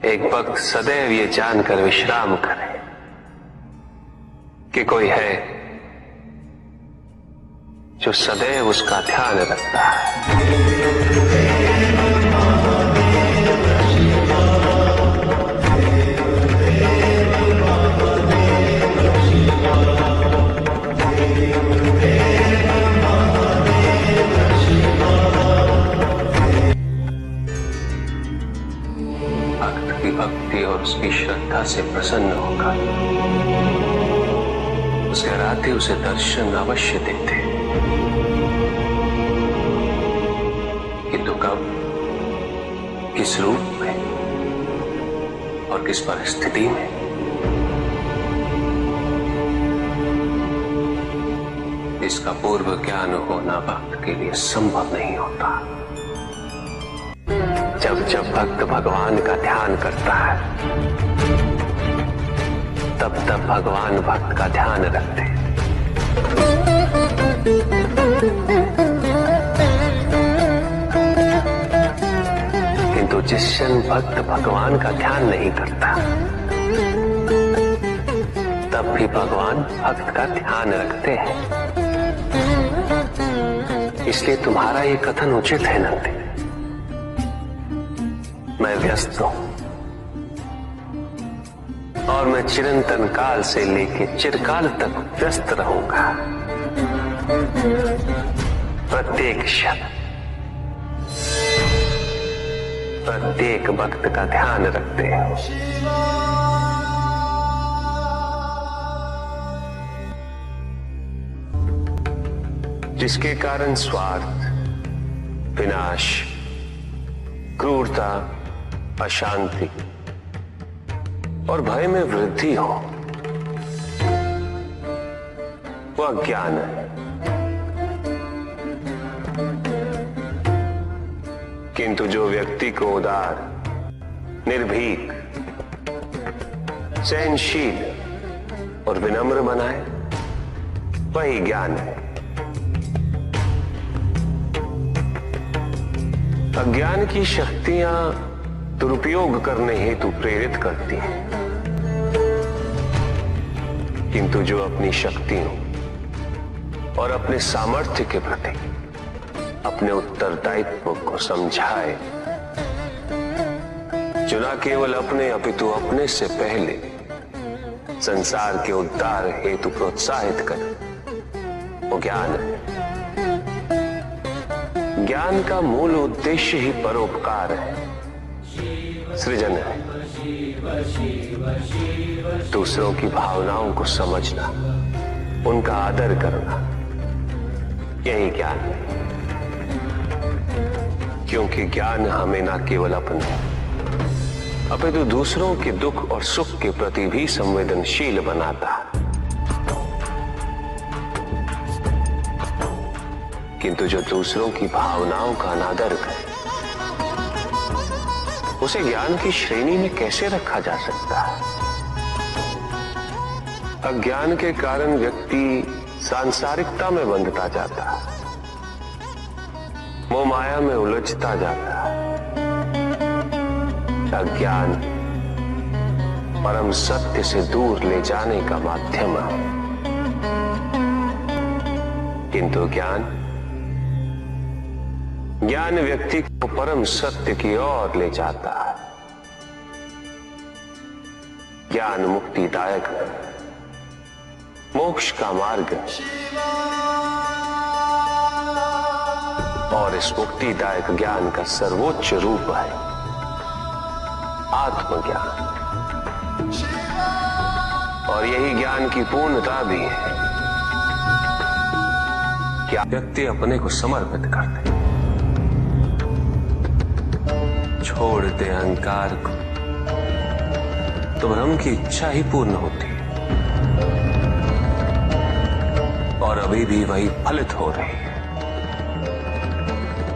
एक भक्त सदैव ये जानकर विश्राम करे कि कोई है जो सदैव उसका ध्यान रखता है। भक्त की भक्ति और उसकी श्रद्धा से प्रसन्न होकर उसके आराध्य उसे दर्शन अवश्य देते, किंतु कब, किस रूप में और किस परिस्थिति में, इसका पूर्व ज्ञान होना भक्त के लिए संभव नहीं होता। जब जब भक्त भगवान का ध्यान करता है तब तब भगवान भक्त का ध्यान रखते हैं। किंतु जिस क्षण भक्त भगवान का ध्यान नहीं करता तब भी भगवान भक्त का ध्यान रखते हैं। इसलिए तुम्हारा ये कथन उचित है नंदी, मैं व्यस्त हूं और मैं चिरंतन काल से लेकर चिरकाल तक व्यस्त रहूंगा। प्रत्येक क्षण प्रत्येक भक्त का ध्यान रखते हैं। जिसके कारण स्वार्थ, विनाश, क्रूरता, अशांति और भय में वृद्धि हो, वह ज्ञान है। किंतु जो व्यक्ति को उदार, निर्भीक, सहनशील और विनम्र बनाए, वही ज्ञान है। अज्ञान की शक्तियां दुरुपयोग करने हेतु प्रेरित करती हैं, किंतु जो अपनी शक्तियों और अपने सामर्थ्य के प्रति अपने उत्तरदायित्व को समझाए, जो न केवल अपने अपितु अपने से पहले संसार के उद्धार हेतु प्रोत्साहित करे, वो ज्ञान है। ज्ञान का मूल उद्देश्य ही परोपकार है, सृजन है। दूसरों की भावनाओं को समझना, उनका आदर करना, यही ज्ञान है। क्योंकि ज्ञान हमें न केवल अपने अपितु दूसरों के दुख और सुख के प्रति भी संवेदनशील बनाता है। किंतु जो दूसरों की भावनाओं का अनादर करे, उसे ज्ञान की श्रेणी में कैसे रखा जा सकता है? अज्ञान के कारण व्यक्ति सांसारिकता में बंधता जाता है, मोह माया में उलझता जाता है। अज्ञान परम सत्य से दूर ले जाने का माध्यम है, किंतु ज्ञान व्यक्ति को परम सत्य की ओर ले जाता है। ज्ञान मुक्तिदायक है, मोक्ष का मार्ग है, और इस मुक्तिदायक ज्ञान का सर्वोच्च रूप है आत्मज्ञान। और यही ज्ञान की पूर्णता भी है कि व्यक्ति अपने को समर्पित कर दे, छोड़ दे अहंकार को, तो ब्रह्म की इच्छा ही पूर्ण होती है और अभी भी वही फलित हो रही है।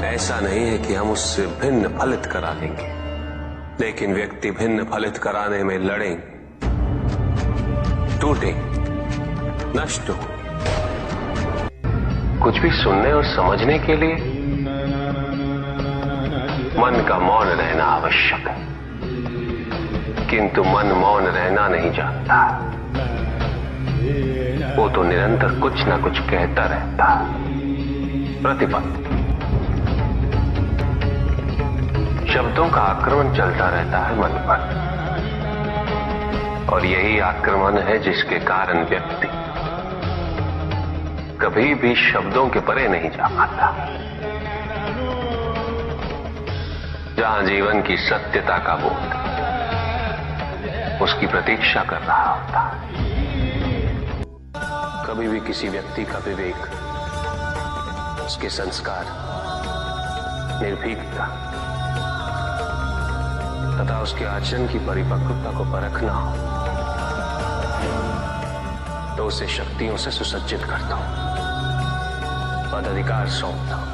ऐसा नहीं है कि हम उससे भिन्न फलित करा लेंगे, लेकिन व्यक्ति भिन्न फलित कराने में लड़ेंगे, टूटेंगे, नष्ट हो। कुछ भी सुनने और समझने के लिए मन का मौन रहना आवश्यक है। किंतु मन मौन रहना नहीं जानता। वो तो निरंतर कुछ ना कुछ कहता रहता। प्रतिपल शब्दों का आक्रमण चलता रहता है मन पर, और यही आक्रमण है जिसके कारण व्यक्ति कभी भी शब्दों के परे नहीं जा पाता। जहां जीवन की सत्यता का बोध उसकी प्रतीक्षा कर रहा होता। कभी भी किसी व्यक्ति का विवेक, उसके संस्कार, निर्भीकता तथा उसके आचरण की परिपक्वता को परखना हो तो उसे शक्तियों से सुसज्जित करता हूं, पदाधिकार सौंपता हूं,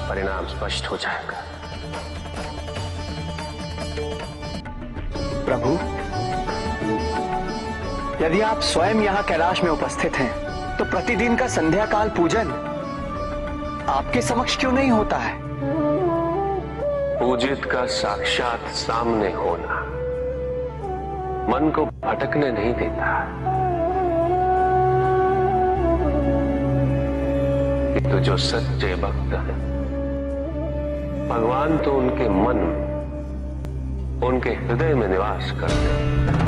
परिणाम स्पष्ट हो जाएगा। प्रभु, यदि आप स्वयं यहाँ कैलाश में उपस्थित हैं, तो प्रतिदिन का संध्या काल पूजन आपके समक्ष क्यों नहीं होता है? पूजित का साक्षात सामने होना मन को भटकने नहीं देता। तो जो सच्चे भक्त हैं, भगवान तो उनके मन, उनके हृदय में निवास करते हैं।